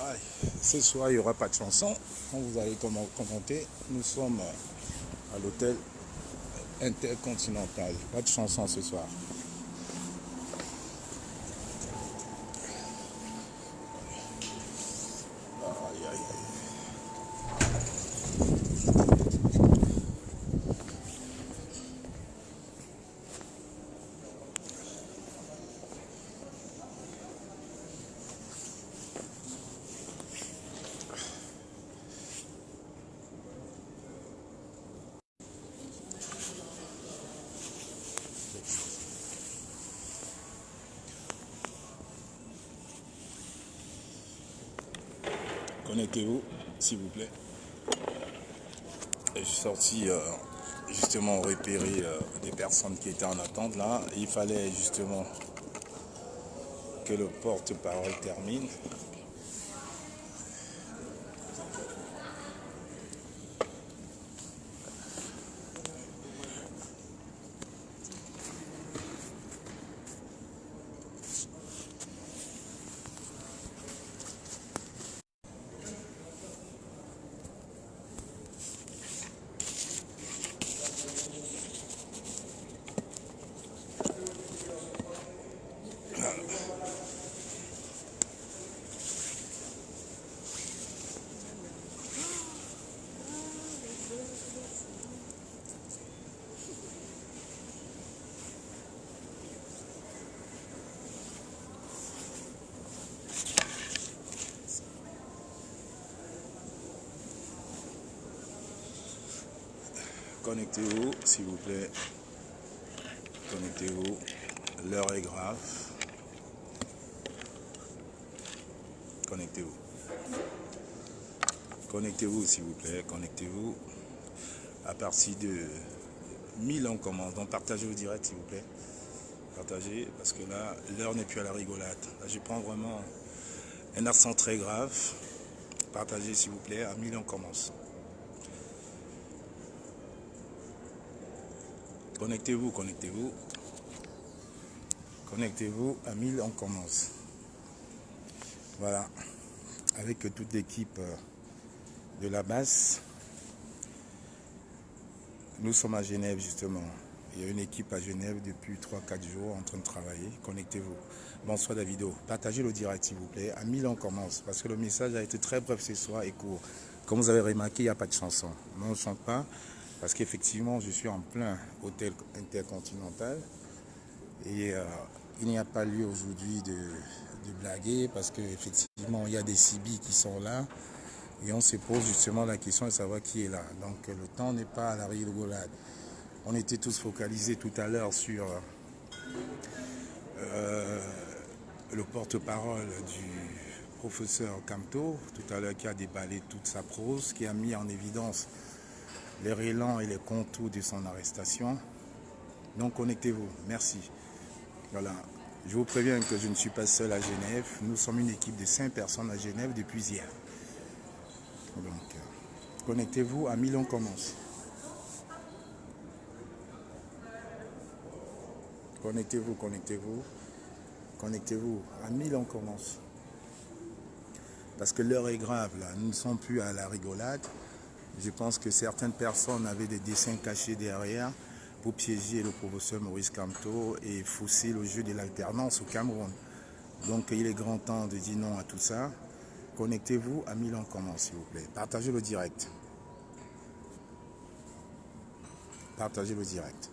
Aïe. Ce soir, il n'y aura pas de chanson. Quand vous allez commenter, nous sommes à l'hôtel Intercontinental. Pas de chanson ce soir. Aïe, aïe, aïe. Connectez-vous, s'il vous plaît. Et je suis sorti justement repérer des personnes qui étaient en attente là. Il fallait justement que le porte-parole termine. Connectez-vous, s'il vous plaît. Connectez-vous. L'heure est grave. Connectez-vous. Connectez-vous, s'il vous plaît. Connectez-vous. À partir de 1000, on commence. Donc, partagez au direct, s'il vous plaît. Partagez, parce que là, l'heure n'est plus à la rigolade. Là, je prends vraiment un accent très grave. Partagez, s'il vous plaît. À 1000, on commence. Connectez-vous, connectez-vous. Connectez-vous. À 1000, on commence. Voilà. Avec toute l'équipe de la basse. Nous sommes à Genève, justement. Il y a une équipe à Genève depuis 3-4 jours en train de travailler. Connectez-vous. Bonsoir Davido. Partagez le direct, s'il vous plaît. À 1000, on commence. Parce que le message a été très bref ce soir et court. Comme vous avez remarqué, il n'y a pas de chanson. Non, on ne chante pas. Parce qu'effectivement, je suis en plein hôtel intercontinental. Et il n'y a pas lieu aujourd'hui de blaguer. Parce qu'effectivement, il y a des CB qui sont là. Et on se pose justement la question de savoir qui est là. Donc le temps n'est pas à la rigolade. On était tous focalisés tout à l'heure sur le porte-parole du professeur Camteau, tout à l'heure qui a déballé toute sa prose, qui a mis en évidence les relents et les contours de son arrestation. Donc connectez-vous, merci. Voilà, je vous préviens que je ne suis pas seul à Genève. Nous sommes une équipe de 5 personnes à Genève depuis hier. Donc connectez-vous, à 1000 on commence. Connectez-vous, connectez-vous. Connectez-vous, à 1000 on commence. Parce que l'heure est grave là, nous ne sommes plus à la rigolade. Je pense que certaines personnes avaient des dessins cachés derrière pour piéger le professeur Maurice Kamto et fausser le jeu de l'alternance au Cameroun. Donc il est grand temps de dire non à tout ça. Connectez-vous, à 1000 on commence s'il vous plaît. Partagez le direct. Partagez le direct.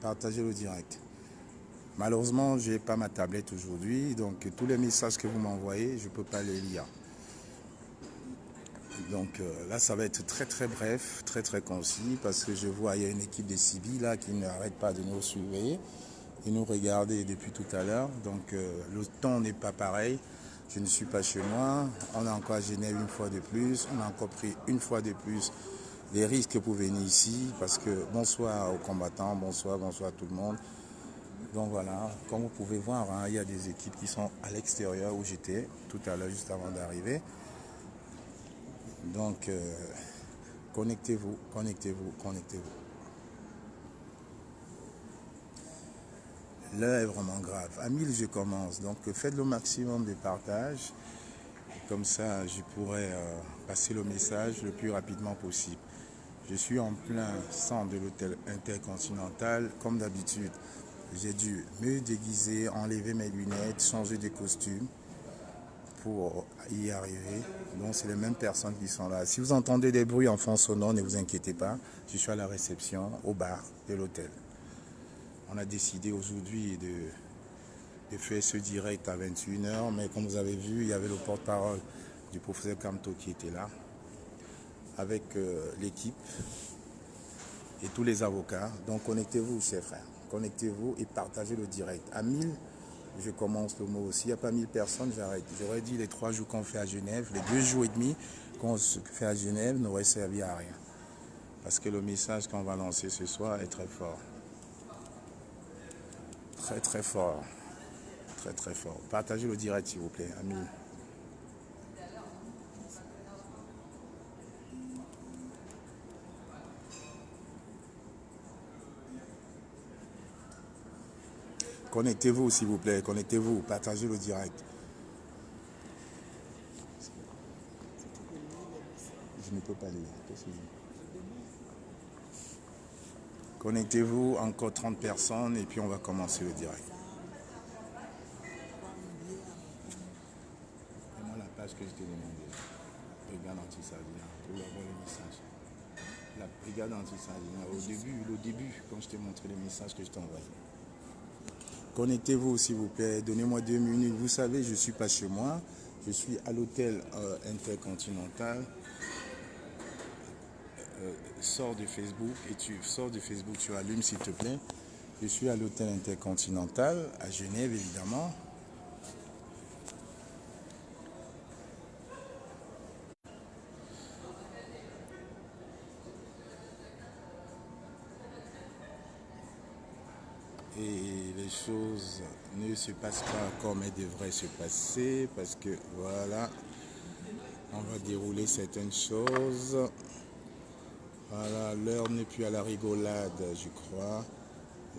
Partagez le direct. Malheureusement, je n'ai pas ma tablette aujourd'hui, donc tous les messages que vous m'envoyez, je ne peux pas les lire. Donc là, ça va être très très bref, très très concis, parce que je vois il y a une équipe de CB là qui n'arrête pas de nous surveiller et nous regarder depuis tout à l'heure. Donc le temps n'est pas pareil. Je ne suis pas chez moi. On a encore à Genève une fois de plus. On a encore pris une fois de plus des risques pour venir ici, parce que bonsoir aux combattants, bonsoir à tout le monde. Donc voilà, comme vous pouvez voir, hein, il y a des équipes qui sont à l'extérieur où j'étais tout à l'heure, juste avant d'arriver. Donc, connectez-vous, connectez-vous, connectez-vous. L'heure est vraiment grave. À 1000, je commence. Donc, faites le maximum de partage. Comme ça, je pourrai passer le message le plus rapidement possible. Je suis en plein centre de l'hôtel Intercontinental. Comme d'habitude, j'ai dû me déguiser, enlever mes lunettes, changer de costume pour y arriver. Donc, c'est les mêmes personnes qui sont là. Si vous entendez des bruits en fond sonore, ne vous inquiétez pas. Je suis à la réception, au bar de l'hôtel. On a décidé aujourd'hui de faire ce direct à 21h, mais comme vous avez vu, il y avait le porte-parole du professeur Kamto qui était là, avec l'équipe et tous les avocats. Donc connectez-vous, chers frères, connectez-vous et partagez le direct. À 1000, je commence le mot aussi. Il n'y a pas 1000 personnes, j'arrête. J'aurais dit les 3 jours qu'on fait à Genève, les 2 jours et demi qu'on fait à Genève n'aurait servi à rien. Parce que le message qu'on va lancer ce soir est très fort. Très très fort. Très très fort. Partagez le direct s'il vous plaît, amis. Connectez-vous s'il vous plaît, connectez-vous, partagez le direct. Je ne peux pas lire. Connectez-vous, encore 30 personnes et puis on va commencer le direct. Fais-moi la page que je t'ai demandé. Brigade anti-Sardina, pour avoir le message. La brigade anti-Sardina, au début, quand je t'ai montré les messages que je t'ai envoyés. Connectez-vous s'il vous plaît, donnez-moi 2 minutes. Vous savez, je ne suis pas chez moi, je suis à l'hôtel Intercontinental. Sors de Facebook et tu allumes s'il te plaît. Je suis à l'hôtel Intercontinental à Genève évidemment. Et les choses ne se passent pas comme elles devraient se passer parce que voilà, on va dérouler certaines choses. Voilà, l'heure n'est plus à la rigolade, je crois.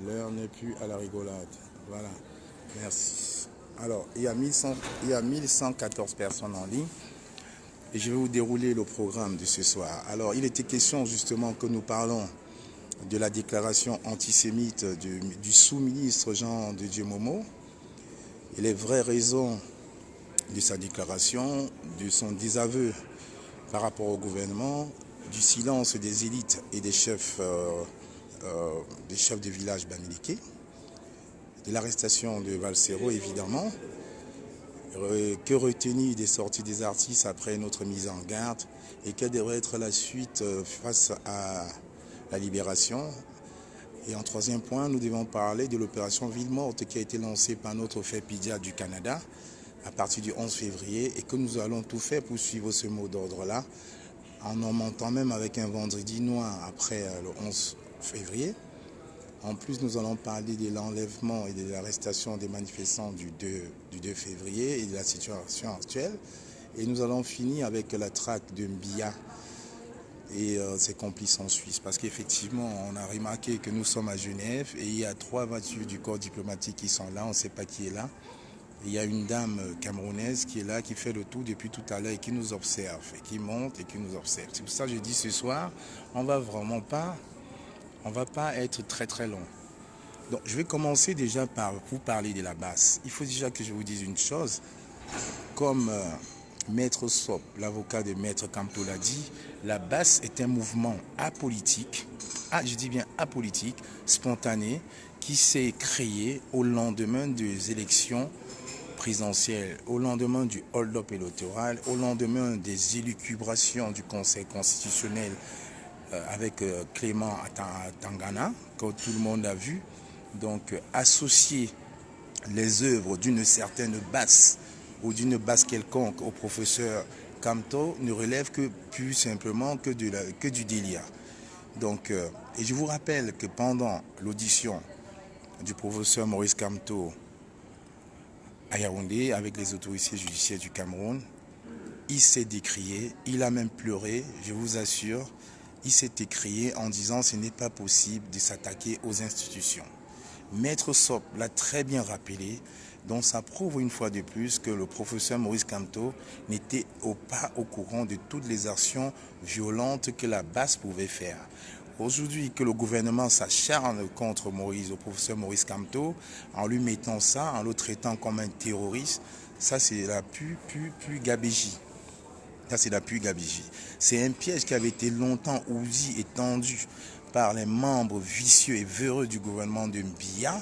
L'heure n'est plus à la rigolade. Voilà, merci. Alors, il y a 1114 personnes en ligne. Et je vais vous dérouler le programme de ce soir. Alors, il était question justement que nous parlons de la déclaration antisémite du sous-ministre Jean de Dieu Momo et les vraies raisons de sa déclaration, de son désaveu par rapport au gouvernement, du silence des élites et des chefs de village bamileke, de l'arrestation de Valsero évidemment, que retenir des sorties des artistes après notre mise en garde et quelle devrait être la suite face à la libération. Et en troisième point, nous devons parler de l'opération Ville Morte qui a été lancée par notre FEPIDIA du Canada à partir du 11 février et que nous allons tout faire pour suivre ce mot d'ordre-là en montant même avec un vendredi noir après le 11 février. En plus, nous allons parler de l'enlèvement et de l'arrestation des manifestants du 2 février et de la situation actuelle. Et nous allons finir avec la traque de Mbia et ses complices en Suisse. Parce qu'effectivement, on a remarqué que nous sommes à Genève et il y a 3 voitures du corps diplomatique qui sont là. On ne sait pas qui est là. Et il y a une dame camerounaise qui est là, qui fait le tour depuis tout à l'heure et qui nous observe, et qui monte et qui nous observe. C'est pour ça que je dis ce soir, on va pas être très très long. Donc je vais commencer déjà par vous parler de la BAS. Il faut déjà que je vous dise une chose. Comme Maître Sop, l'avocat de Maître Kamto l'a dit, la BAS est un mouvement apolitique, je dis bien apolitique, spontané, qui s'est créé au lendemain des élections présidentielles, au lendemain du hold-up électoral, au lendemain des élucubrations du Conseil constitutionnel avec Clément Tangana, que tout le monde a vu. Donc associer les œuvres d'une certaine basse ou d'une basse quelconque au professeur Kamto ne relève que plus simplement que du délire. Donc, et je vous rappelle que pendant l'audition du professeur Maurice Kamto à Yaoundé avec les autorités judiciaires du Cameroun, il s'est décrié, il a même pleuré, je vous assure, il s'est écrié en disant ce n'est pas possible de s'attaquer aux institutions. Maître Sop l'a très bien rappelé, donc ça prouve une fois de plus que le professeur Maurice Kamto n'était pas au courant de toutes les actions violentes que la base pouvait faire. Aujourd'hui, que le gouvernement s'acharne contre Maurice, le professeur Maurice Kamto, en lui mettant ça, en le traitant comme un terroriste, ça c'est la pure gabégie. Ça c'est la pure gabégie. C'est un piège qui avait été longtemps ourdi et tendu par les membres vicieux et véreux du gouvernement de Biya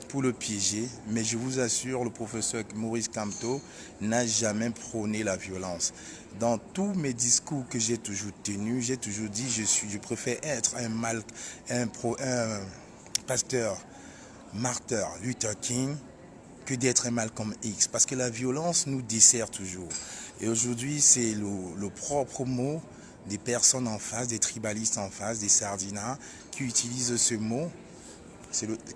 pour le piéger, mais je vous assure, le professeur Maurice Kamto n'a jamais prôné la violence. Dans tous mes discours que j'ai toujours tenus, j'ai toujours dit je préfère être un pasteur Martin Luther King que d'être un Malcolm X, parce que la violence nous dessert toujours. Et aujourd'hui, c'est le propre mot des personnes en face, des tribalistes en face, des sardinats, qui utilisent ce mot,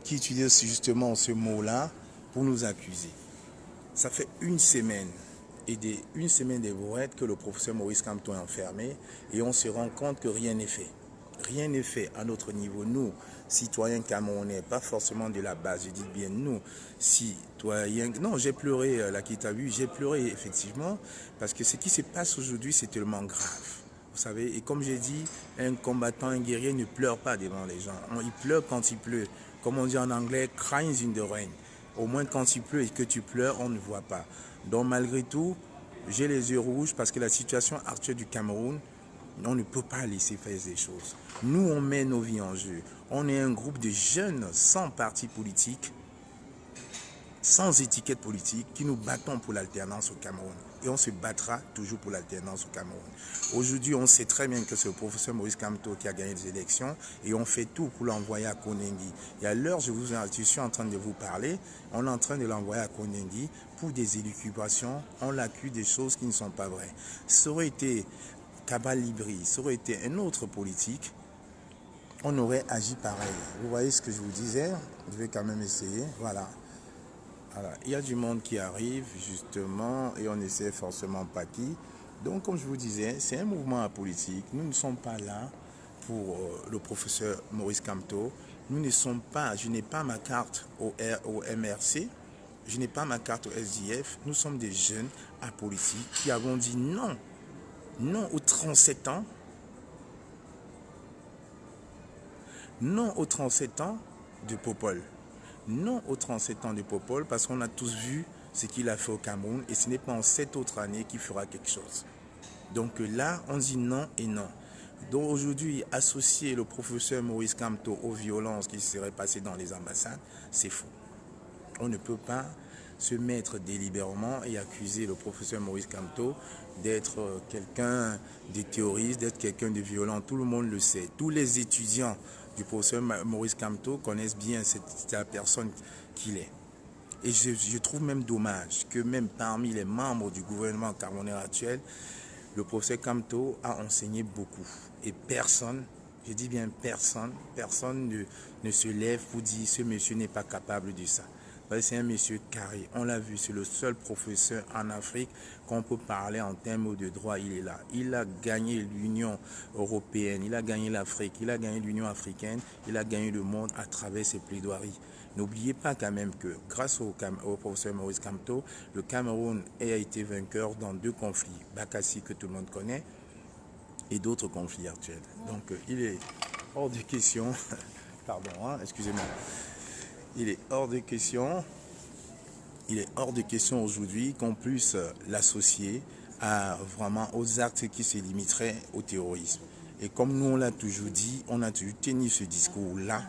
qui utilisent justement ce mot-là pour nous accuser. Ça fait une semaine des brouettes que le professeur Maurice Kamto est enfermé et on se rend compte que rien n'est fait. Rien n'est fait à notre niveau. Nous, citoyens camerounais, pas forcément de la base, je dis bien nous, citoyens... Non, j'ai pleuré, là qui t'a vu, j'ai pleuré effectivement, parce que ce qui se passe aujourd'hui, c'est tellement grave. Vous savez, et comme j'ai dit, un combattant, un guerrier ne pleure pas devant les gens. Il pleure quand il pleut. Comme on dit en anglais, crying in the rain. Au moins quand il pleut et que tu pleures, on ne voit pas. Donc malgré tout, j'ai les yeux rouges parce que la situation actuelle du Cameroun, on ne peut pas laisser faire ces choses. Nous, on met nos vies en jeu. On est un groupe de jeunes sans parti politique, sans étiquette politique, qui nous battons pour l'alternance au Cameroun. Et on se battra toujours pour l'alternance au Cameroun. Aujourd'hui, on sait très bien que c'est le professeur Maurice Kamto qui a gagné les élections et on fait tout pour l'envoyer à Koningui. Et à l'heure, je suis en train de vous parler, on est en train de l'envoyer à Koningui pour des élucubrations. On l'accuse des choses qui ne sont pas vraies. Ça aurait été Kabal Libri, ça aurait été un autre politique, on aurait agi pareil. Vous voyez ce que je vous disais? Je vais quand même essayer. Voilà. Il y a du monde qui arrive justement et on essaie forcément pas qui. Donc comme je vous disais, c'est un mouvement apolitique. Nous ne sommes pas là pour le professeur Maurice Kamto. Nous ne sommes pas, je n'ai pas ma carte au MRC, je n'ai pas ma carte au SDF. Nous sommes des jeunes apolitiques qui avons dit non, non aux 37 ans, non aux 37 ans de Popol. Non aux 37 ans de Popol parce qu'on a tous vu ce qu'il a fait au Cameroun et ce n'est pas en 7 autres années qu'il fera quelque chose. Donc là, on dit non et non. Donc aujourd'hui, associer le professeur Maurice Kamto aux violences qui seraient passées dans les ambassades, c'est faux. On ne peut pas se mettre délibérément et accuser le professeur Maurice Kamto d'être quelqu'un de terroriste, d'être quelqu'un de violent. Tout le monde le sait. Tous les étudiants du professeur Maurice Kamto connaissent bien la personne qu'il est. Et je trouve même dommage que même parmi les membres du gouvernement camerounais actuel, le professeur Kamto a enseigné beaucoup. Et personne, je dis bien personne ne se lève pour dire ce monsieur n'est pas capable de ça. C'est un monsieur carré. On l'a vu, c'est le seul professeur en Afrique qu'on peut parler en termes de droit. Il est là. Il a gagné l'Union européenne, il a gagné l'Afrique, il a gagné l'Union africaine, il a gagné le monde à travers ses plaidoiries. N'oubliez pas quand même que grâce au professeur Maurice Kamto, le Cameroun a été vainqueur dans 2 conflits. Bakassi que tout le monde connaît et d'autres conflits actuels. Donc il est hors de question, pardon, excusez-moi. Il est hors de question aujourd'hui qu'on puisse l'associer vraiment aux actes qui se limiteraient au terrorisme. Et comme nous on l'a toujours dit, on a toujours tenu ce discours-là.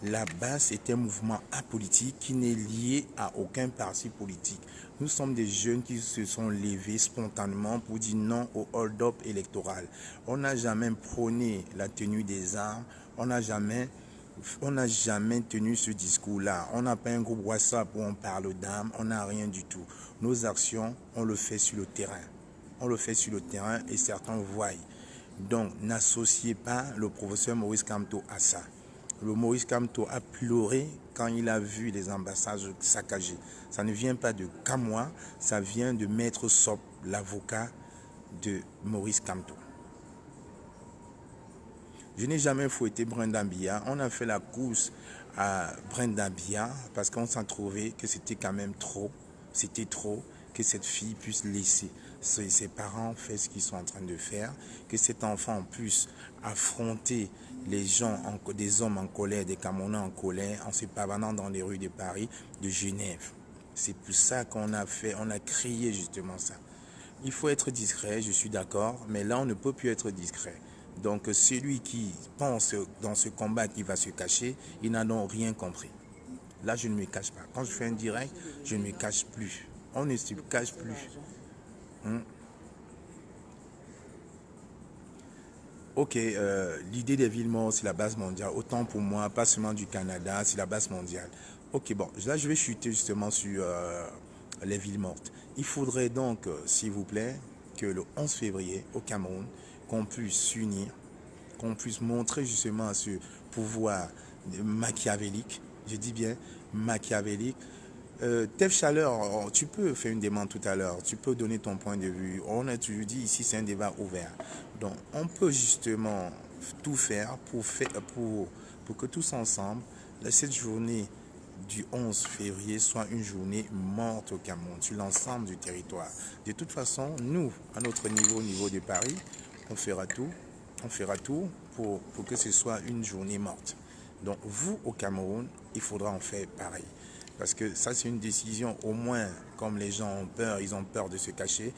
La base est un mouvement apolitique qui n'est lié à aucun parti politique. Nous sommes des jeunes qui se sont levés spontanément pour dire non au hold-up électoral. On n'a jamais prôné la tenue des armes, on n'a jamais tenu ce discours-là. On n'a pas un groupe WhatsApp où on parle d'armes, on n'a rien du tout. Nos actions, on le fait sur le terrain. On le fait sur le terrain et certains voient. Donc, n'associez pas le professeur Maurice Kamto à ça. Le Maurice Kamto a pleuré quand il a vu les ambassades saccagées. Ça ne vient pas de Kamoa, ça vient de Maître Sop, l'avocat de Maurice Kamto. Je n'ai jamais fouetté Brindambia. On a fait la course à Brenda Bia parce qu'on s'en trouvait que c'était quand même trop. C'était trop que cette fille puisse laisser ses parents faire ce qu'ils sont en train de faire, que cet enfant puisse affronter les gens, des hommes en colère, des Camerounais en colère, en se pavanant dans les rues de Paris, de Genève. C'est pour ça qu'on a fait, on a crié justement ça. Il faut être discret, je suis d'accord, mais là on ne peut plus être discret. Donc celui qui pense dans ce combat qu'il va se cacher, ils n'en ont rien compris. Là je ne me cache pas. Quand je fais un direct, je ne me cache plus. On ne se cache plus. Ok, l'idée des villes mortes, c'est la base mondiale. Autant pour moi, pas seulement du Canada, c'est la base mondiale. Ok, bon, là je vais chuter justement sur les villes mortes. Il faudrait donc, s'il vous plaît, que le 11 février, au Cameroun, qu'on puisse s'unir, qu'on puisse montrer justement ce pouvoir machiavélique, je dis bien machiavélique. Tev Chaleur, tu peux faire une demande tout à l'heure, tu peux donner ton point de vue. On a toujours dit ici c'est un débat ouvert. Donc on peut justement tout faire pour que tous ensemble, cette journée du 11 février soit une journée morte au Cameroun, sur l'ensemble du territoire. De toute façon, nous, à notre niveau, au niveau de Paris, on fera tout pour que ce soit une journée morte. Donc vous, au Cameroun, il faudra en faire pareil. Parce que ça, c'est une décision, au moins, comme les gens ont peur, ils ont peur de se cacher.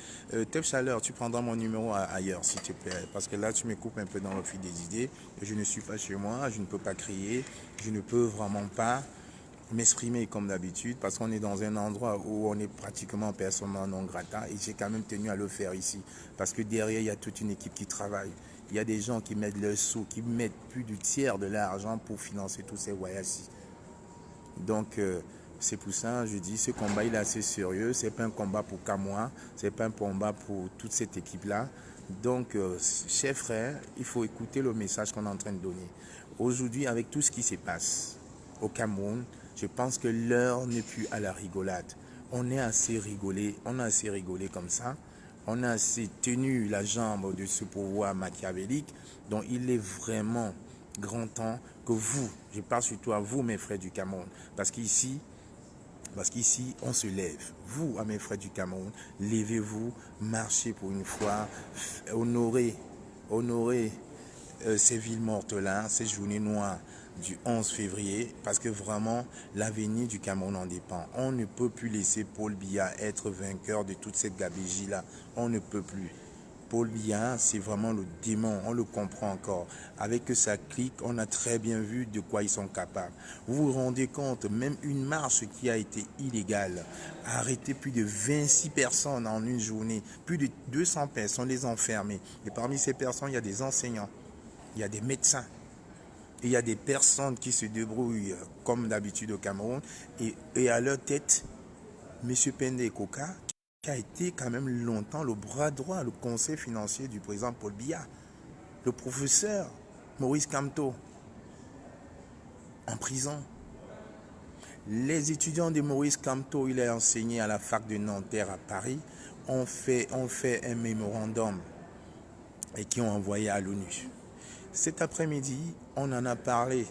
Tev Chaleur, tu prendras mon numéro ailleurs, s'il te plaît. Parce que là, tu me coupes un peu dans le fil des idées. Je ne suis pas chez moi, je ne peux pas crier, je ne peux vraiment pas m'exprimer comme d'habitude, parce qu'on est dans un endroit où on est pratiquement persona non grata, et j'ai quand même tenu à le faire ici. Parce que derrière, il y a toute une équipe qui travaille. Il y a des gens qui mettent leur sous, qui mettent plus du tiers de l'argent pour financer tous ces voyages-ci. Donc, c'est pour ça, je dis, ce combat, il est assez sérieux. Ce n'est pas un combat pour Kamoa, ce n'est pas un combat pour toute cette équipe-là. Donc, chers frères, il faut écouter le message qu'on est en train de donner. Aujourd'hui, avec tout ce qui se passe au Cameroun, je pense que l'heure n'est plus à la rigolade. On a assez rigolé comme ça. On a assez tenu la jambe de ce pouvoir machiavélique. Donc, il est vraiment grand temps que vous, je parle surtout à vous, mes frères du Cameroun, parce qu'ici, on se lève. Vous, à mes frères du Cameroun, levez-vous, marchez pour une fois, honorez ces villes mortes-là, ces journées noires du 11 février, parce que vraiment, l'avenir du Cameroun en dépend. On ne peut plus laisser Paul Biya être vainqueur de toute cette gabegie-là. On ne peut plus. Paul Biya, c'est vraiment le démon, on le comprend encore. Avec sa clique, on a très bien vu de quoi ils sont capables. Vous vous rendez compte, même une marche qui a été illégale, a arrêté plus de 26 personnes en une journée, plus de 200 personnes les enfermées. Et parmi ces personnes, il y a des enseignants, il y a des médecins, et il y a des personnes qui se débrouillent comme d'habitude au Cameroun. Et à leur tête, M. Pende Koka, qui a été quand même longtemps le bras droit, le conseil financier du président Paul Biya. Le professeur Maurice Kamto, en prison. Les étudiants de Maurice Kamto, il a enseigné à la fac de Nanterre à Paris, ont fait un mémorandum et qui ont envoyé à l'ONU. Cet après-midi, on en a parlé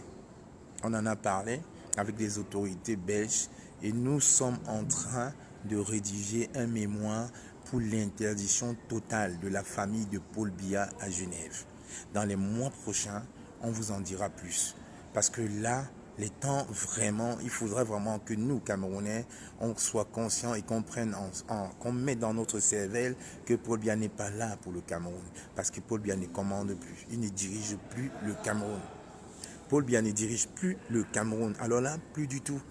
avec des autorités belges et nous sommes en train de rédiger un mémoire pour l'interdiction totale de la famille de Paul Biya à Genève. Dans les mois prochains, on vous en dira plus. Parce que là, les temps vraiment, il faudrait vraiment que nous, Camerounais, on soit conscients et qu'on prenne, qu'on mette dans notre cervelle que Paul Biya n'est pas là pour le Cameroun. Parce que Paul Biya ne commande plus, il ne dirige plus le Cameroun. Paul Biya ne dirige plus le Cameroun. Alors là, plus du tout.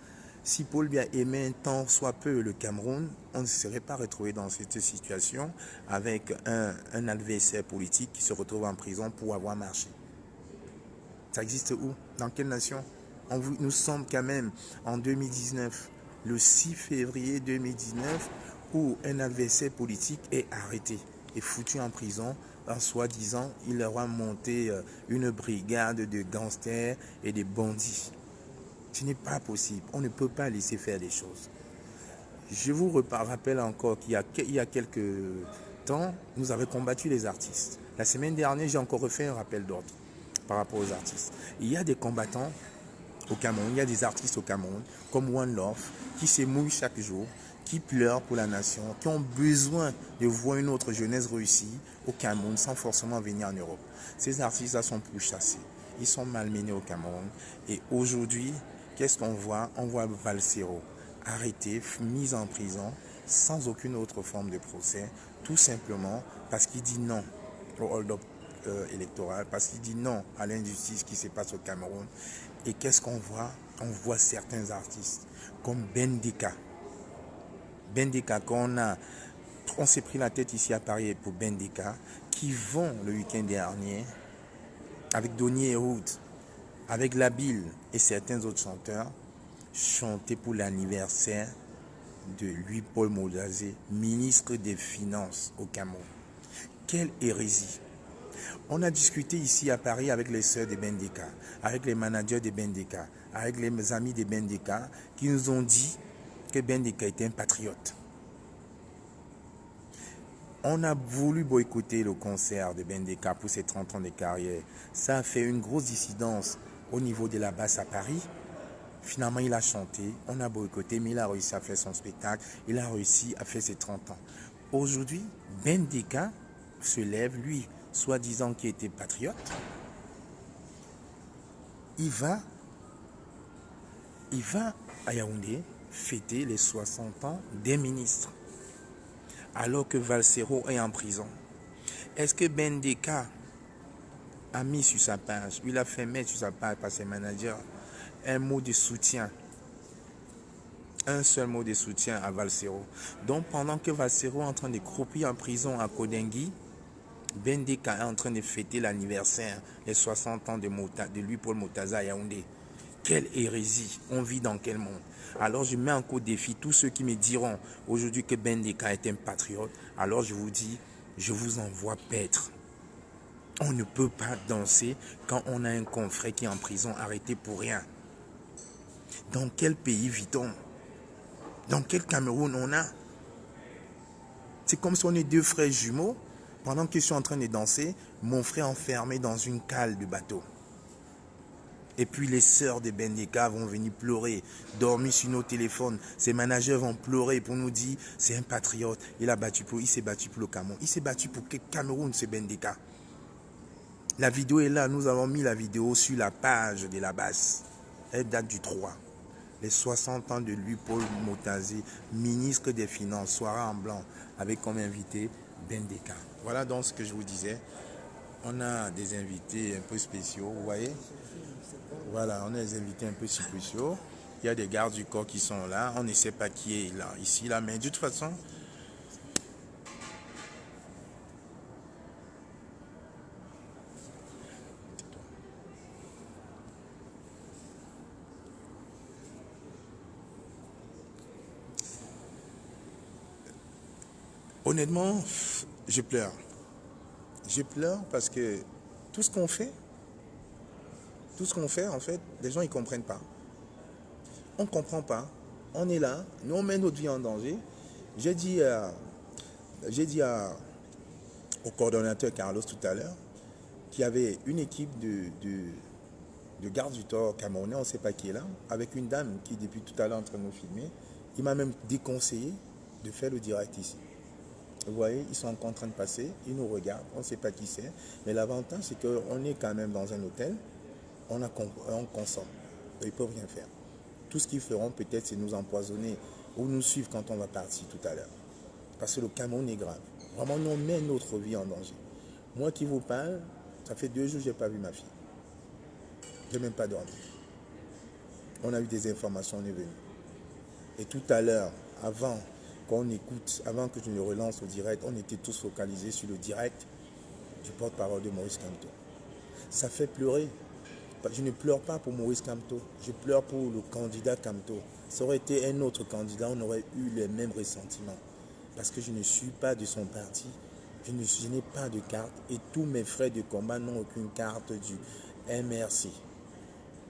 Si Paul Biya aimait un temps soit peu le Cameroun, on ne serait pas retrouvé dans cette situation avec un adversaire politique qui se retrouve en prison pour avoir marché. Ça existe où? Dans quelle nation? Nous sommes quand même en 2019, le 6 février 2019, où un adversaire politique est arrêté et foutu en prison. En soi-disant, il aura monté une brigade de gangsters et de bandits. Ce n'est pas possible. On ne peut pas laisser faire des choses. Je vous rappelle encore qu'il y a quelques temps, nous avons combattu les artistes. La semaine dernière, j'ai encore refait un rappel d'ordre par rapport aux artistes. Il y a des combattants au Cameroun. Il y a des artistes au Cameroun, comme One Love, qui s'émouillent chaque jour, qui pleurent pour la nation, qui ont besoin de voir une autre jeunesse réussie au Cameroun sans forcément venir en Europe. Ces artistes-là sont plus chassés. Ils sont malmenés au Cameroun. Et aujourd'hui, qu'est-ce qu'on voit? On voit Valsero arrêté, mis en prison, sans aucune autre forme de procès, tout simplement parce qu'il dit non au hold-up électoral, parce qu'il dit non à l'injustice qui se passe au Cameroun. Et qu'est-ce qu'on voit? On voit certains artistes comme Bendika. Bendika, on s'est pris la tête ici à Paris pour Bendika, qui vont le week-end dernier avec Donny Ehud, avec Labil et certains autres chanteurs, chanter pour l'anniversaire de Louis-Paul Modazé, ministre des Finances au Cameroun. Quelle hérésie! On a discuté ici à Paris avec les sœurs de Bendika, avec les managers de Bendika, avec les amis de Bendika, qui nous ont dit que Bendika était un patriote. On a voulu boycotter le concert de Bendika pour ses 30 ans de carrière. Ça a fait une grosse dissidence au niveau de la basse à Paris. Finalement, il a chanté, on a boycotté, mais il a réussi à faire son spectacle, il a réussi à faire ses 30 ans. Aujourd'hui, Bendika se lève, lui, soi-disant qui était patriote. Il va à Yaoundé fêter les 60 ans des ministres, alors que Valsero est en prison. Est-ce que Bendika a mis sur sa page, il a fait mettre sur sa page par ses managers, un mot de soutien, un seul mot de soutien à Valsero? Donc pendant que Valsero est en train de croupir en prison à Kodengui, Bendika est en train de fêter l'anniversaire, les 60 ans de Louis-Paul Motaza à Yaoundé. Quelle hérésie! On vit dans quel monde? Alors je mets encore au défi tous ceux qui me diront aujourd'hui que Bendika est un patriote. Alors je vous dis, je vous envoie paître. On ne peut pas danser quand on a un confrère qui est en prison arrêté pour rien. Dans quel pays vit-on? Dans quel Cameroun on a? C'est comme si on est deux frères jumeaux. Pendant que je suis en train de danser, mon frère enfermé dans une cale de bateau. Et puis les sœurs de Bendika vont venir pleurer, dormir sur nos téléphones. Ses managers vont pleurer pour nous dire c'est un patriote. Il s'est battu pour le Cameroun. Il s'est battu pour quel Cameroun, ce Bendika? La vidéo est là. Nous avons mis la vidéo sur la page de la basse. Elle date du 3. Les 60 ans de Louis-Paul Motazé, ministre des Finances, soirée en blanc, avec comme invité Bendika. Voilà donc ce que je vous disais. On a des invités un peu spéciaux, vous voyez? Voilà, on a des invités un peu spéciaux. Il y a des gardes du corps qui sont là. On ne sait pas qui est là, ici, là, mais de toute façon... Honnêtement, je pleure. Je pleure parce que tout ce qu'on fait, en fait, les gens, ils ne comprennent pas. On ne comprend pas. On est là, nous, on met notre vie en danger. J'ai dit au coordonnateur Carlos tout à l'heure qu'il y avait une équipe de garde du corps camerounais, on ne sait pas qui est là, avec une dame qui, depuis tout à l'heure, est en train de nous filmer. Il m'a même déconseillé de faire le direct ici. Vous voyez, ils sont en train de passer, ils nous regardent, on ne sait pas qui c'est. Mais l'avantage, c'est qu'on est quand même dans un hôtel, on consomme. Ils ne peuvent rien faire. Tout ce qu'ils feront, peut-être, c'est nous empoisonner ou nous suivre quand on va partir tout à l'heure. Parce que le Cameroun est grave. Vraiment, nous, on met notre vie en danger. Moi qui vous parle, ça fait 2 jours que je n'ai pas vu ma fille. Je n'ai même pas dormi. On a eu des informations, on est venu. Et tout à l'heure, avant qu'on écoute, avant que je ne relance au direct, on était tous focalisés sur le direct du porte-parole de Maurice Kamto. Ça fait pleurer. Je ne pleure pas pour Maurice Kamto, je pleure pour le candidat Kamto. Ça aurait été un autre candidat, on aurait eu les mêmes ressentiments. Parce que je ne suis pas de son parti, je n'ai pas de carte et tous mes frères de combat n'ont aucune carte du MRC.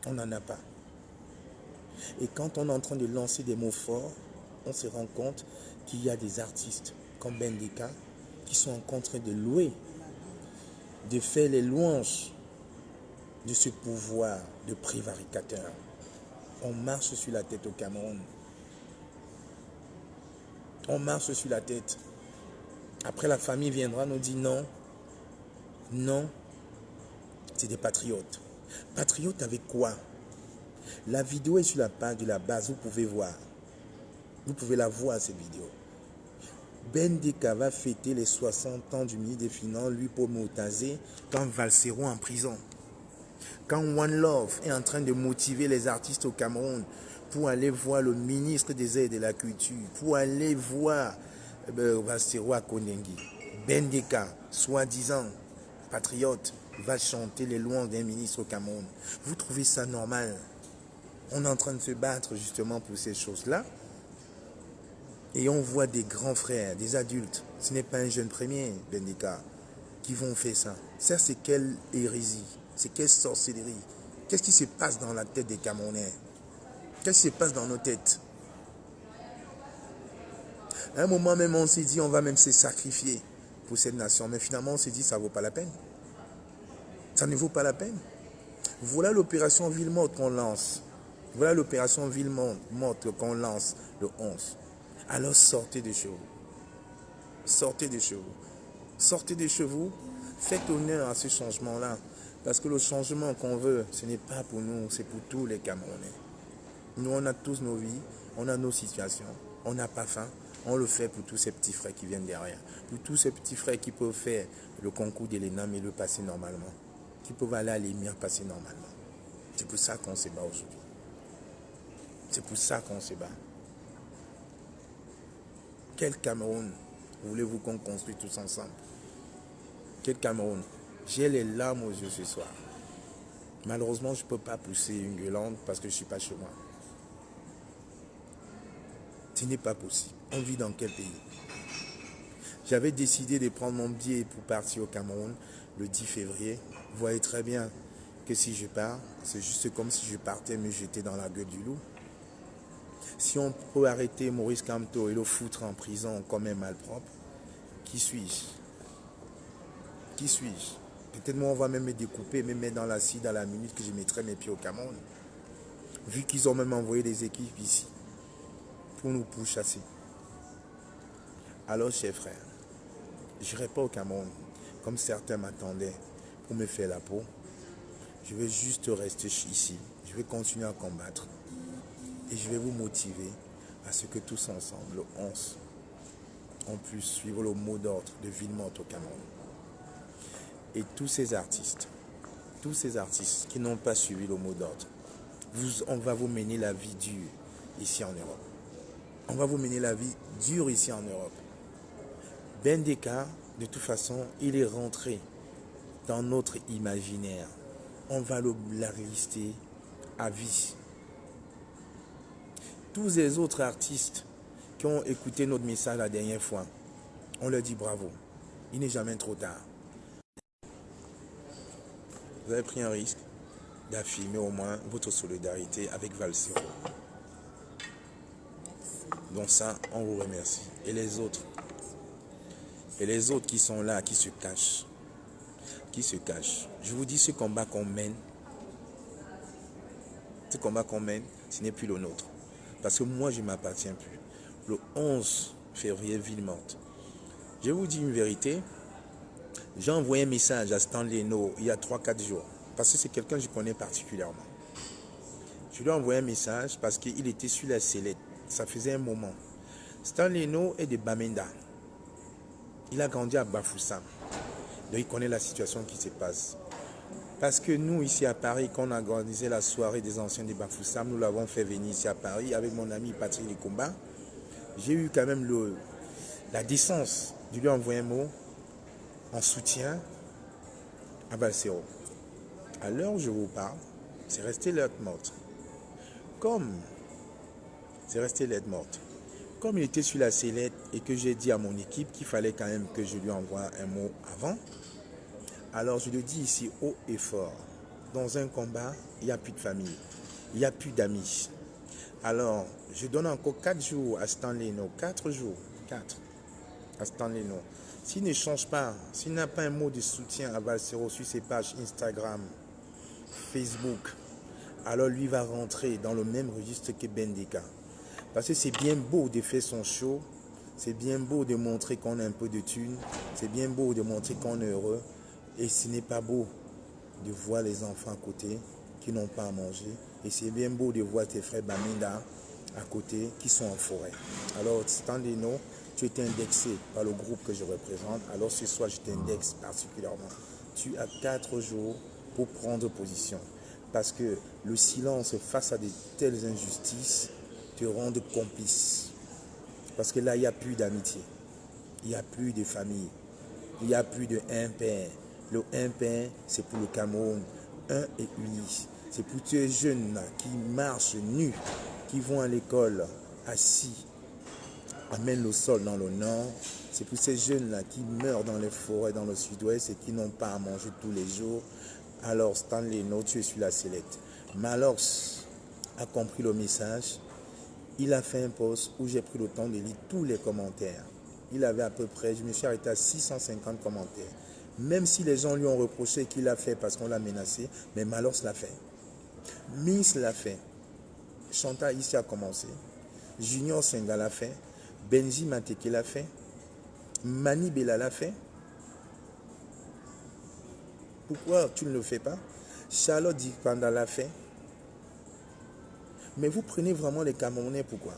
On n'en a pas. Et quand on est en train de lancer des mots forts, on se rend compte qu'il y a des artistes comme Bendika qui sont en train de louer, de faire les louanges de ce pouvoir de prévaricateur. On marche sur la tête au Cameroun. On marche sur la tête. Après, la famille viendra nous dire non. Non, c'est des patriotes. Patriotes avec quoi? La vidéo est sur la page de la base, vous pouvez voir. Vous pouvez la voir, cette vidéo. Ben Deka va fêter les 60 ans du ministre des Finances, lui pour Moutazé, quand Valsero en prison. Quand One Love est en train de motiver les artistes au Cameroun pour aller voir le ministre des Aides et de la Culture, pour aller voir Valsero à Kondengi. Ben Deka, soi-disant patriote, va chanter les louanges d'un ministre au Cameroun. Vous trouvez ça normal? On est en train de se battre justement pour ces choses-là. Et on voit des grands frères, des adultes. Ce n'est pas un jeune premier, Ben Deka, qui vont faire ça. Ça, c'est quelle hérésie? C'est quelle sorcellerie? Qu'est-ce qui se passe dans la tête des Camerounais? Qu'est-ce qui se passe dans nos têtes? À un moment même, on s'est dit, on va même se sacrifier pour cette nation. Mais finalement, on s'est dit, ça ne vaut pas la peine. Ça ne vaut pas la peine. Voilà l'opération Ville Morte qu'on lance. Voilà l'opération Ville Morte qu'on lance le 11. Alors sortez de chez vous. Sortez de chez vous. Sortez de chez vous. Faites honneur à ce changement-là. Parce que le changement qu'on veut, ce n'est pas pour nous, c'est pour tous les Camerounais. Nous, on a tous nos vies, on a nos situations, on n'a pas faim. On le fait pour tous ces petits frères qui viennent derrière. Pour tous ces petits frères qui peuvent faire le concours de l'ENAM et le passer normalement. Qui peuvent aller à l'EMIR passer normalement. C'est pour ça qu'on se bat aujourd'hui. C'est pour ça qu'on se bat. Quel Cameroun voulez-vous qu'on construise tous ensemble? Quel Cameroun? J'ai les larmes aux yeux ce soir. Malheureusement, je ne peux pas pousser une gueulante parce que je ne suis pas chez moi. Ce n'est pas possible. On vit dans quel pays? J'avais décidé de prendre mon billet pour partir au Cameroun le 10 février. Vous voyez très bien que si je pars, c'est juste comme si je partais me jeter dans la gueule du loup. Si on peut arrêter Maurice Kamto et le foutre en prison comme un malpropre, qui suis-je? Qui suis-je? Peut-être moi on va même me découper, me mettre dans la scie dans la minute que je mettrai mes pieds au Cameroun. Vu qu'ils ont même envoyé des équipes ici pour nous pourchasser. Alors, chers frères, je n'irai pas au Cameroun comme certains m'attendaient pour me faire la peau. Je vais juste rester ici. Je vais continuer à combattre. Et je vais vous motiver à ce que tous ensemble, le 11, on puisse suivre le mot d'ordre de Ville Morte au Cameroun. Et tous ces artistes qui n'ont pas suivi le mot d'ordre, on va vous mener la vie dure ici en Europe. On va vous mener la vie dure ici en Europe. Ben Deka, de toute façon, il est rentré dans notre imaginaire. On va le blacklister à vie. Tous les autres artistes qui ont écouté notre message la dernière fois, on leur dit bravo. Il n'est jamais trop tard. Vous avez pris un risque d'affirmer au moins votre solidarité avec Valsero. Donc ça, on vous remercie. Et les autres qui sont là, qui se cachent. Je vous dis, ce combat qu'on mène, ce n'est plus le nôtre. Parce que moi, je ne m'appartiens plus. Le 11 février, Ville Morte. Je vous dis une vérité. J'ai envoyé un message à Stan Leno il y a 3-4 jours. Parce que c'est quelqu'un que je connais particulièrement. Je lui ai envoyé un message parce qu'il était sur la sellette. Ça faisait un moment. Stan Leno est de Bamenda. Il a grandi à Bafoussam. Donc il connaît la situation qui se passe. Parce que nous, ici à Paris, quand on a organisé la soirée des anciens de Bafoussam, nous l'avons fait venir ici à Paris avec mon ami Patrick Likomba. J'ai eu quand même la décence de lui envoyer un mot en soutien à Valsero. À l'heure où je vous parle, c'est resté lettre morte. Comme il était sur la sellette et que j'ai dit à mon équipe qu'il fallait quand même que je lui envoie un mot avant, alors je le dis ici haut et fort. Dans un combat, il n'y a plus de famille, il n'y a plus d'amis. Alors, je donne encore 4 jours à Stan Leno, 4 jours, 4 à Stan Leno. S'il ne change pas, s'il n'a pas un mot de soutien à Valsero sur ses pages Instagram, Facebook, alors lui va rentrer dans le même registre que Bendika. Parce que c'est bien beau de faire son show, c'est bien beau de montrer qu'on a un peu de thunes, c'est bien beau de montrer qu'on est heureux, et ce n'est pas beau de voir les enfants à côté qui n'ont pas à manger, et c'est bien beau de voir tes frères Baminda à côté qui sont en forêt. Alors, Stanley No, tu es indexé par le groupe que je représente, alors ce soir je t'indexe particulièrement. Tu as 4 jours pour prendre position, parce que le silence face à de telles injustices te rend complice. Parce que là, il n'y a plus d'amitié, il n'y a plus de famille, il n'y a plus de un père. Le un père, c'est pour le Cameroun, un et uni. C'est pour tous les jeunes là, qui marchent nus, qui vont à l'école assis, amènent le sol dans le nord. C'est pour ces jeunes-là qui meurent dans les forêts, dans le sud-ouest et qui n'ont pas à manger tous les jours. Alors Stanley No, tu es sur la sellette. Malox a compris le message. Il a fait un post où j'ai pris le temps de lire tous les commentaires. Il avait à peu près, je me suis arrêté à 650 commentaires. Même si les gens lui ont reproché qu'il l'a fait parce qu'on l'a menacé, mais Malox l'a fait. Miss l'a fait. Chanta ici a commencé. Junior Senga l'a fait. Benji Mateke l'a fait. Mani Bella l'a fait. Pourquoi tu ne le fais pas? Charlotte Dipanda l'a fait. Mais vous prenez vraiment les Camerounais, pourquoi?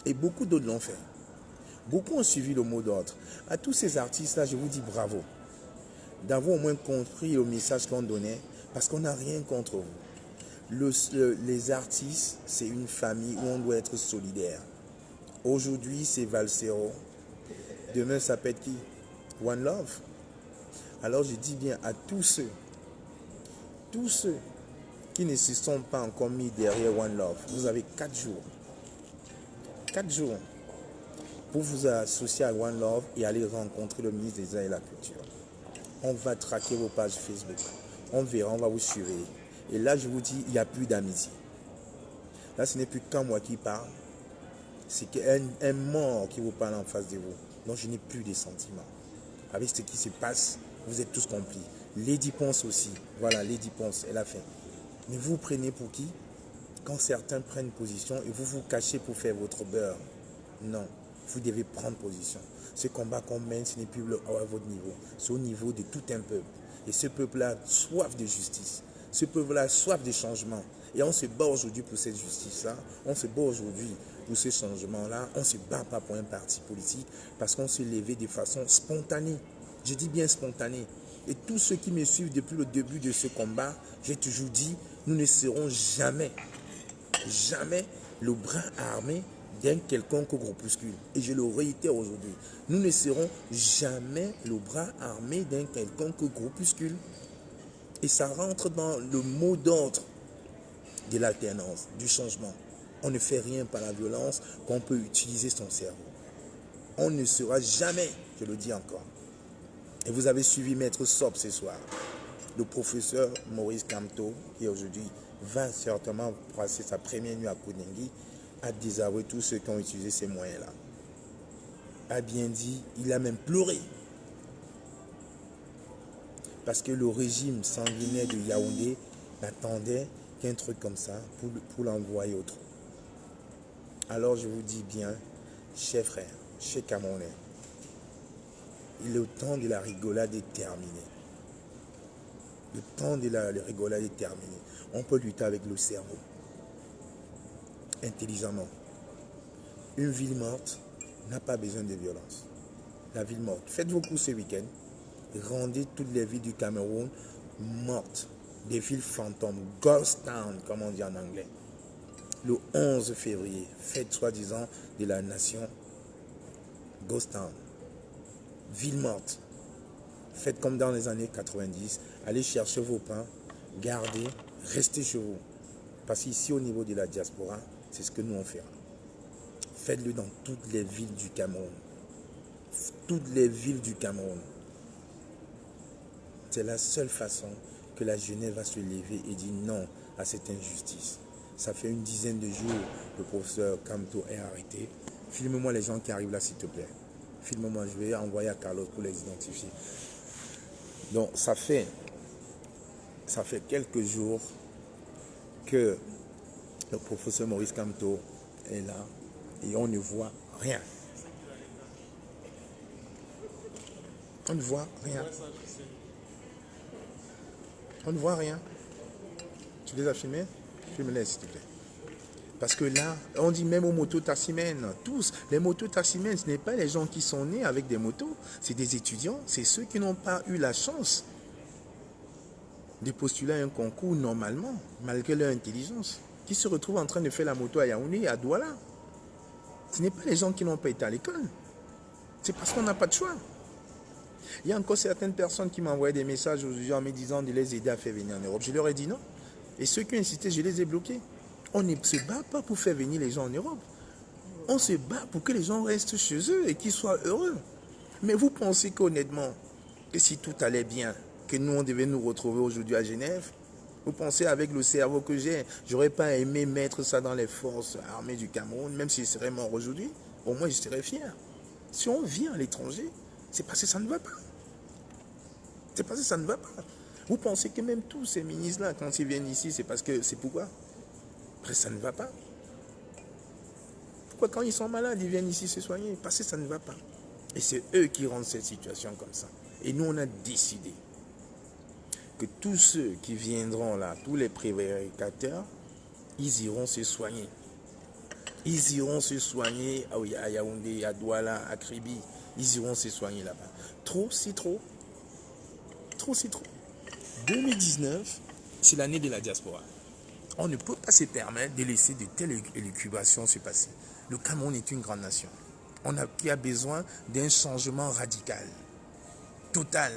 Et beaucoup d'autres l'ont fait. Beaucoup ont suivi le mot d'ordre. À tous ces artistes-là, je vous dis bravo. D'avoir au moins compris le message qu'on donnait, parce qu'on n'a rien contre vous. Les artistes, c'est une famille où on doit être solidaire. Aujourd'hui, c'est Valsero. Demain, ça peut être qui? One Love. Alors, je dis bien à tous ceux qui ne se sont pas encore mis derrière One Love, vous avez 4 jours. 4 jours pour vous associer à One Love et aller rencontrer le ministre des Arts et de la Culture. On va traquer vos pages Facebook. On verra, on va vous surveiller. Et là, je vous dis, il n'y a plus d'amitié. Là, ce n'est plus qu'un moi qui parle. C'est un mort qui vous parle en face de vous. Donc, je n'ai plus de sentiments. Avec ce qui se passe, vous êtes tous complices. Lady Ponce aussi. Voilà, Lady Ponce, elle a fait. Mais vous prenez pour qui? Quand certains prennent position et vous vous cachez pour faire votre beurre. Non, vous devez prendre position. Ce combat qu'on mène, ce n'est plus à votre niveau. C'est au niveau de tout un peuple. Et ce peuple-là a soif de justice. Ce peuple-là a soif de changement. Et on se bat aujourd'hui pour cette justice-là. On se bat aujourd'hui pour ce changement-là. On ne se bat pas pour un parti politique parce qu'on s'est levé de façon spontanée. Je dis bien spontanée. Et tous ceux qui me suivent depuis le début de ce combat, j'ai toujours dit, nous ne serons jamais le bras armé d'un quelconque groupuscule. Et je le réitère aujourd'hui. Nous ne serons jamais le bras armé d'un quelconque groupuscule. Et ça rentre dans le mot d'ordre de l'alternance, du changement. On ne fait rien par la violence, qu'on peut utiliser son cerveau. On ne sera jamais, je le dis encore. Et vous avez suivi Maître Sop ce soir. Le professeur Maurice Kamto, qui aujourd'hui va certainement passer sa première nuit à Koudengi, a désavoué tous ceux qui ont utilisé ces moyens-là. A bien dit, il a même pleuré. Parce que le régime sanguinaire de Yaoundé n'attendait qu'un truc comme ça pour l'envoyer au trou. Alors je vous dis bien, chers frères, chers Camerounais, le temps de la rigolade est terminé. Le temps de la rigolade est terminé. On peut lutter avec le cerveau. Intelligemment. Une ville morte n'a pas besoin de violence. La ville morte. Faites vos courses ce week-end. Rendez toutes les villes du Cameroun mortes. Des villes fantômes. Ghost Town, comme on dit en anglais. Le 11 février, fête soi-disant de la nation. Ghost Town. Ville morte. Faites comme dans les années 90. Allez chercher vos pains. Gardez. Restez chez vous. Parce qu'ici, au niveau de la diaspora, c'est ce que nous on fera. Faites-le dans toutes les villes du Cameroun. Toutes les villes du Cameroun. C'est la seule façon que la jeunesse va se lever et dire non à cette injustice. Ça fait une dizaine de jours que le professeur Kamto est arrêté. Filme-moi les gens qui arrivent là, s'il te plaît. Filme-moi, je vais envoyer à Carlos pour les identifier. Donc, ça fait quelques jours que le professeur Maurice Kamto est là et on ne voit rien. On ne voit rien. On ne voit rien. Tu les as filmés? Filme-les s'il te plaît. Parce que là, on dit même aux mototaximènes, tous, les mototaximènes, ce n'est pas les gens qui sont nés avec des motos, c'est des étudiants, c'est ceux qui n'ont pas eu la chance de postuler à un concours normalement, malgré leur intelligence, qui se retrouvent en train de faire la moto à Yaoundé et à Douala. Ce n'est pas les gens qui n'ont pas été à l'école. C'est parce qu'on n'a pas de choix. Il y a encore certaines personnes qui m'envoyaient des messages aujourd'hui en me disant de les aider à faire venir en Europe. Je leur ai dit non. Et ceux qui ont insisté, je les ai bloqués. On ne se bat pas pour faire venir les gens en Europe. On se bat pour que les gens restent chez eux et qu'ils soient heureux. Mais vous pensez qu'honnêtement, que si tout allait bien, que nous, on devait nous retrouver aujourd'hui à Genève, vous pensez avec le cerveau que j'ai, j'aurais pas aimé mettre ça dans les forces armées du Cameroun, même si je serais mort aujourd'hui, au moins je serais fier. Si on vient à l'étranger, c'est parce que ça ne va pas. C'est parce que ça ne va pas. Vous pensez que même tous ces ministres-là, quand ils viennent ici, c'est parce que c'est pourquoi? Après, ça ne va pas. Pourquoi quand ils sont malades, ils viennent ici se soigner? Parce que ça ne va pas. Et c'est eux qui rendent cette situation comme ça. Et nous, on a décidé que tous ceux qui viendront là, tous les prévaricateurs, ils iront se soigner. Ils iront se soigner à Yaoundé, à Douala, à Kribi. Ils iront se soigner là-bas. Trop, c'est trop. Trop, c'est trop. 2019, c'est l'année de la diaspora. On ne peut pas se permettre de laisser de telles élucubrations se passer. Le Cameroun est une grande nation. Qui a besoin d'un changement radical. Total.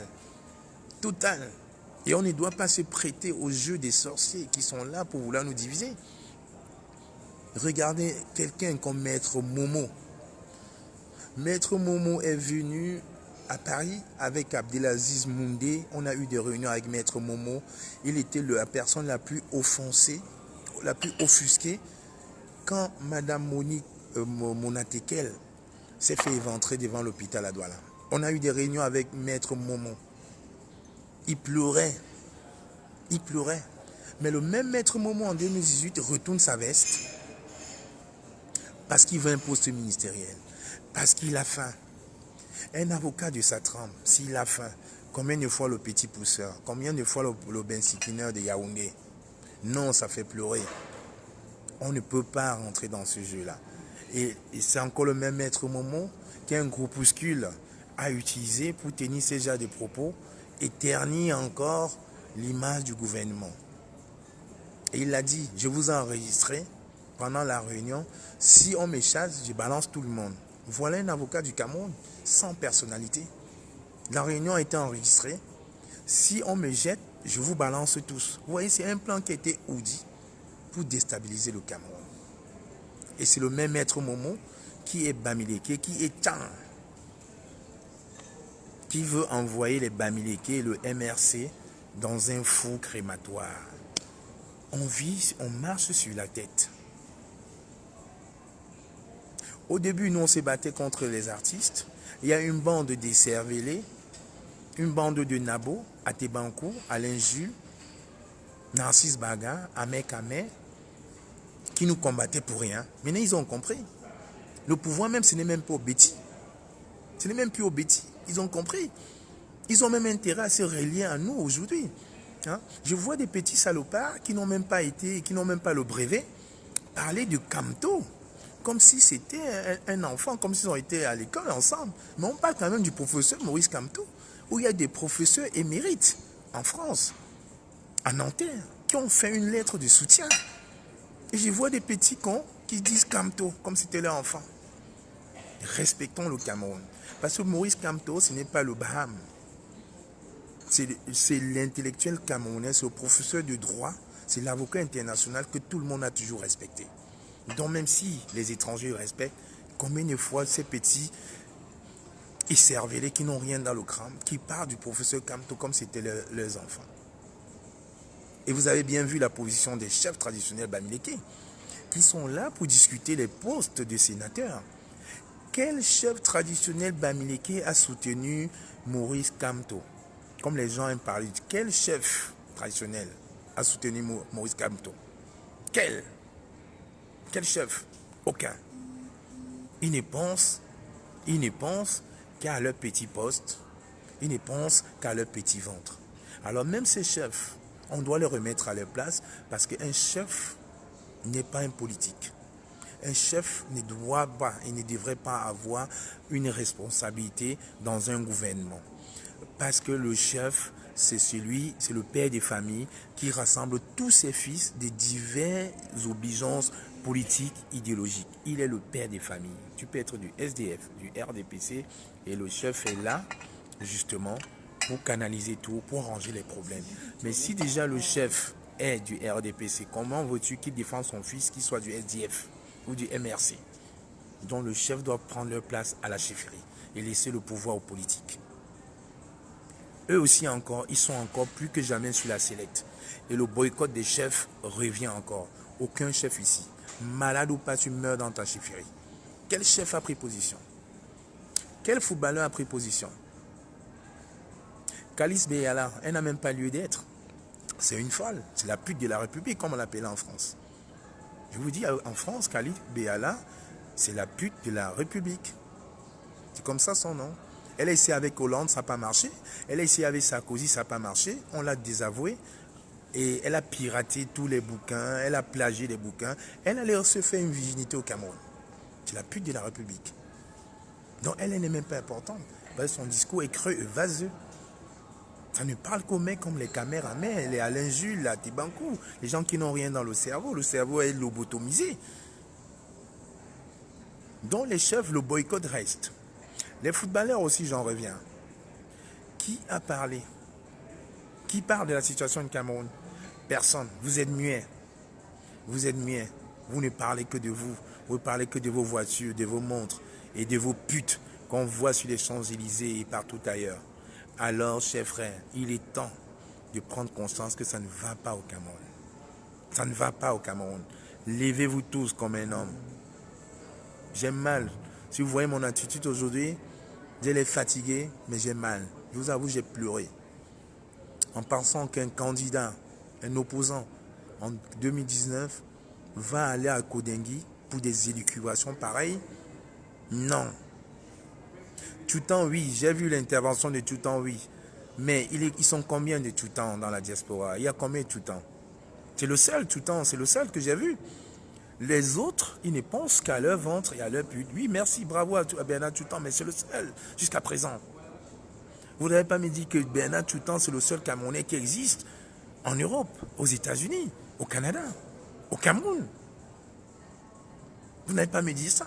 Total. Et on ne doit pas se prêter au jeu des sorciers qui sont là pour vouloir nous diviser. Regardez quelqu'un comme Maître Momo. Maître Momo est venu à Paris avec Abdelaziz Moundé. On a eu des réunions avec Maître Momo. Il était la personne la plus offensée, la plus offusquée. Quand Madame Monique Monatekel s'est fait éventrer devant l'hôpital à Douala. On a eu des réunions avec Maître Momo. Il pleurait. Il pleurait. Mais le même Maître Momo en 2018 retourne sa veste parce qu'il veut un poste ministériel. Parce qu'il a faim. Un avocat de sa trempe, s'il a faim, combien de fois le petit pousseur, combien de fois le bensikineur de Yaoundé? Non, ça fait pleurer. On ne peut pas rentrer dans ce jeu-là. Et c'est encore le même Maître Momo qu'un groupuscule a utilisé pour tenir ce genre de propos et ternir encore l'image du gouvernement. Et il a dit, je vous ai enregistré pendant la réunion, si on me chasse, je balance tout le monde. Voilà un avocat du Cameroun sans personnalité. La réunion a été enregistrée. Si on me jette, je vous balance tous. Vous voyez, c'est un plan qui a été ourdi pour déstabiliser le Cameroun. Et c'est le même Maître Momo qui est Bamileke, qui est Tchan, qui veut envoyer les Bamileke et le MRC dans un four crématoire. On vit, on marche sur la tête. Au début, nous, on se battait contre les artistes. Il y a une bande de cervelés, une bande de Nabo, Atebankou, Alain Jules, Narcisse Baga, Ahmed Kamé, qui nous combattaient pour rien. Maintenant, ils ont compris. Le pouvoir même, ce n'est même pas au bêtis. Ce n'est même plus au bêtis. Ils ont compris. Ils ont même intérêt à se relier à nous aujourd'hui. Hein? Je vois des petits salopards qui n'ont même pas été, qui n'ont même pas le brevet, parler de Kamto. Comme si c'était un enfant, comme s'ils ont été à l'école ensemble. Mais on parle quand même du professeur Maurice Kamto, où il y a des professeurs émérites en France, à Nanterre, qui ont fait une lettre de soutien. Et je vois des petits cons qui disent Kamto, comme si c'était leur enfant. Respectons le Cameroun. Parce que Maurice Kamto, ce n'est pas le Baham. C'est l'intellectuel camerounais, c'est le professeur de droit, c'est l'avocat international que tout le monde a toujours respecté. Donc même si les étrangers le respectent, combien de fois ces petits écervelés qui n'ont rien dans le crâne, qui parlent du professeur Kamto comme si c'était leurs enfants. Et vous avez bien vu la position des chefs traditionnels Bamileke, qui sont là pour discuter les postes de sénateurs. Quel chef traditionnel Bamileke a soutenu Maurice Kamto? Comme les gens aiment parler, quel chef traditionnel a soutenu Maurice Kamto? Quel chef? Aucun. Ils ne pensent qu'à leur petit poste. Ils ne pensent qu'à leur petit ventre. Alors même ces chefs, on doit les remettre à leur place parce qu'un chef n'est pas un politique. Un chef ne doit pas et ne devrait pas avoir une responsabilité dans un gouvernement. Parce que le chef, c'est le père des familles qui rassemble tous ses fils de diverses obligeances politiques, idéologiques. Il est le père des familles. Tu peux être du SDF, du RDPC et le chef est là, justement, pour canaliser tout, pour ranger les problèmes. Mais si déjà le chef est du RDPC, comment veux-tu qu'il défende son fils qui soit du SDF ou du MRC? Donc le chef doit prendre leur place à la chefferie et laisser le pouvoir aux politiques. Eux aussi encore, ils sont encore plus que jamais sur la sellette. Et le boycott des chefs revient encore. Aucun chef ici. Malade ou pas, tu meurs dans ta chefferie. Quel chef a pris position? Quel footballeur a pris position? Kalice Beyala, elle n'a même pas lieu d'être. C'est une folle. C'est la pute de la République, comme on l'appelait en France. Je vous dis, en France, Kalice Beyala, c'est la pute de la République. C'est comme ça son nom. Elle a essayé avec Hollande, ça n'a pas marché. Elle a essayé avec Sarkozy, ça n'a pas marché. On l'a désavoué. Et elle a piraté tous les bouquins. Elle a plagié les bouquins. Elle allait se faire une virginité au Cameroun. C'est la pute de la République. Donc elle n'est même pas importante. Son discours est creux et vaseux. Ça ne parle qu'aux mecs comme les caméramans, les Alain Jules, la Tibankou. Les gens qui n'ont rien dans le cerveau. Le cerveau est lobotomisé. Donc les chefs, le boycott reste. Les footballeurs aussi, j'en reviens. Qui a parlé? Qui parle de la situation du Cameroun? Personne. Vous êtes muets. Vous êtes muets. Vous ne parlez que de vous. Vous ne parlez que de vos voitures, de vos montres et de vos putes qu'on voit sur les Champs-Élysées et partout ailleurs. Alors, chers frères, il est temps de prendre conscience que ça ne va pas au Cameroun. Ça ne va pas au Cameroun. Levez-vous tous comme un homme. J'ai mal. Si vous voyez mon attitude aujourd'hui, j'ai fatigué, mais j'ai mal. Je vous avoue, j'ai pleuré. En pensant qu'un candidat, un opposant, en 2019, va aller à Kodengui pour des élucubrations pareilles. Non. Toutan, oui, j'ai vu l'intervention de Toutan, oui. Mais ils sont combien de Toutan dans la diaspora? Il y a combien de Toutan? C'est le seul Toutan, c'est le seul que j'ai vu. Les autres, ils ne pensent qu'à leur ventre et à leur pute. Oui, merci, bravo à Bernard Toutan, mais c'est le seul jusqu'à présent. Vous n'avez pas me dit que Bernard Toutan, c'est le seul Camerounais qui existe en Europe, aux États-Unis, au Canada, au Cameroun. Vous n'avez pas me dit ça.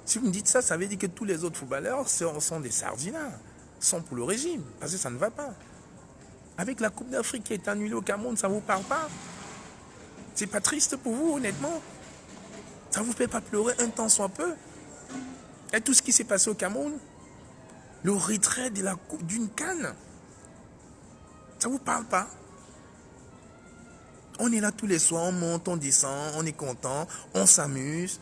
Si vous me dites ça, ça veut dire que tous les autres footballeurs sont des sardinats, sont pour le régime, parce que ça ne va pas. Avec la Coupe d'Afrique qui est annulée au Cameroun, ça ne vous parle pas? C'est pas triste pour vous, honnêtement? Ça ne vous fait pas pleurer un temps soit peu? Et tout ce qui s'est passé au Cameroun, le retrait de d'une CAN, ça ne vous parle pas? On est là tous les soirs, on monte, on descend, on est content, on s'amuse.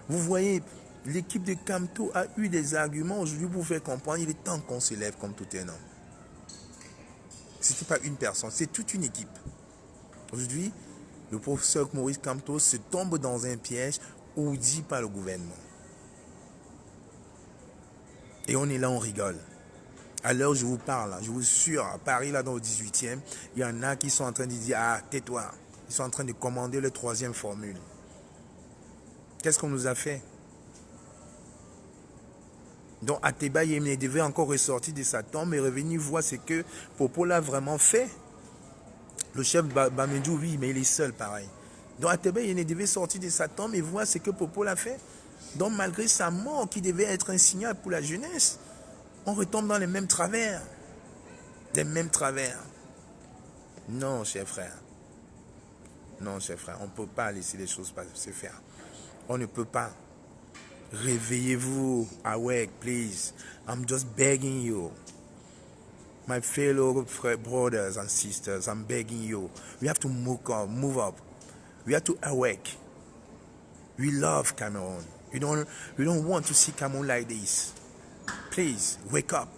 Vous voyez, l'équipe de Camto a eu des arguments aujourd'hui pour vous faire comprendre. Il est temps qu'on se lève comme tout un homme. Ce n'était pas une personne, c'est toute une équipe. Aujourd'hui, le professeur Maurice Kamto se tombe dans un piège ourdi par le gouvernement. Et on est là, on rigole. À l'heure où je vous parle, je vous assure, à Paris, là dans le 18e, il y en a qui sont en train de dire, ah, tais-toi. Ils sont en train de commander le 3e formule. Qu'est-ce qu'on nous a fait? Donc Ateba Yemene devait encore ressortir de sa tombe et revenir voir ce que Popo a vraiment fait. Le chef Bamedjou, oui, mais il est seul pareil. Donc Ateba Yemene devait sortir de sa tombe et voir ce que Popo a fait. Donc malgré sa mort qui devait être un signal pour la jeunesse, on retombe dans les mêmes travers. Les mêmes travers. Non, cher frère. Non, cher frère, on ne peut pas laisser les choses se faire. On ne peut pas. Réveillez-vous. Awake, please. I'm just begging you. My fellow brothers and sisters, I'm begging you. We have to move up. We have to awake. We love Cameroon. We don't want to see Cameroon like this. Please, wake up.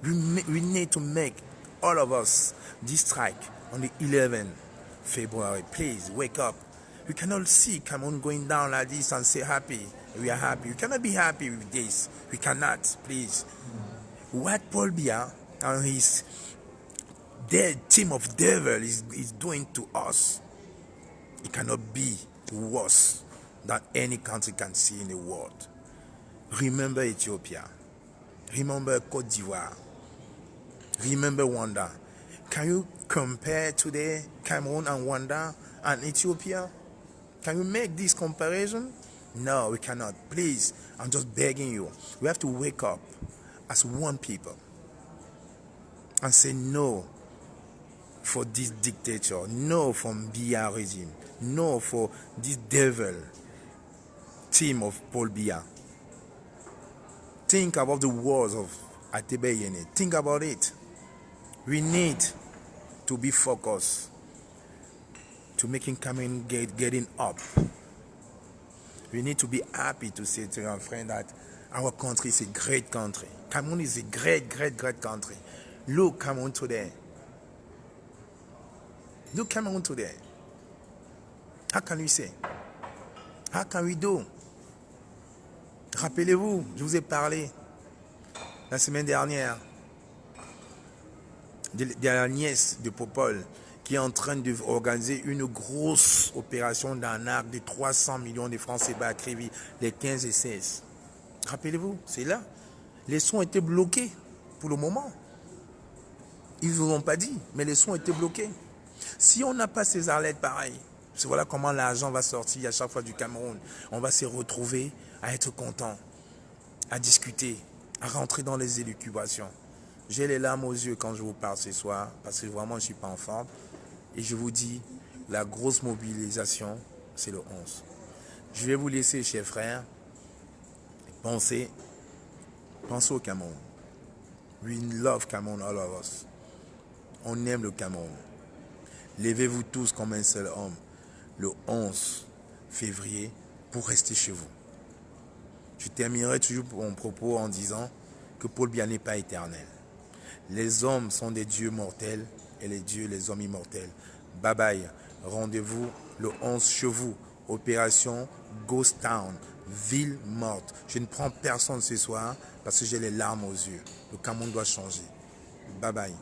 We need to make, all of us, this strike on the 11th February. Please wake up. You cannot see Cameroon going down like this and say happy. We are happy. You cannot be happy with this. We cannot, please. What Paul Biya and his team of devil is doing to us, it cannot be worse than any country can see in the world. Remember Ethiopia. Remember Côte d'Ivoire. Remember Rwanda. Can you compare today Cameroon and Rwanda and Ethiopia? Can you make this comparison? No, we cannot. Please, I'm just begging you. We have to wake up as one people and say no for this dictator, no from Biya regime, no for this devil team of Paul Biya. Think about the words of Atebe Yene. Think about it. We need to be focused to making Cameroon getting up. We need to be happy to say to our friend that our country is a great country. Cameroon is a great country. Look Cameroon today. Look Cameroon today. How can we say? How can we do? Rappelez-vous, je vous ai parlé la semaine dernière de la nièce de Popol qui est en train d'organiser une grosse opération d'un arc de 300 millions de francs CFA à Krivi les 15 et 16. Rappelez-vous, c'est là. Les sons étaient bloqués pour le moment. Ils ne vous ont pas dit, mais les sons étaient bloqués. Si on n'a pas ces arlettes pareilles, voilà comment l'argent va sortir à chaque fois du Cameroun. On va se retrouver à être content, à discuter, à rentrer dans les élucubrations. J'ai les larmes aux yeux quand je vous parle ce soir, parce que vraiment je ne suis pas en forme. Et je vous dis, la grosse mobilisation, c'est le 11. Je vais vous laisser, chers frères, pensez au Cameroun. We love Cameroun, all of us. On aime le Cameroun. Levez-vous tous comme un seul homme le 11 février pour rester chez vous. Je terminerai toujours mon propos en disant que Paul Biya n'est pas éternel. Les hommes sont des dieux mortels et les dieux, les hommes immortels. Bye bye. Rendez-vous le 11 chez vous. Opération Ghost Town, ville morte. Je ne prends personne ce soir parce que j'ai les larmes aux yeux. Le Cameroun doit changer. Bye bye.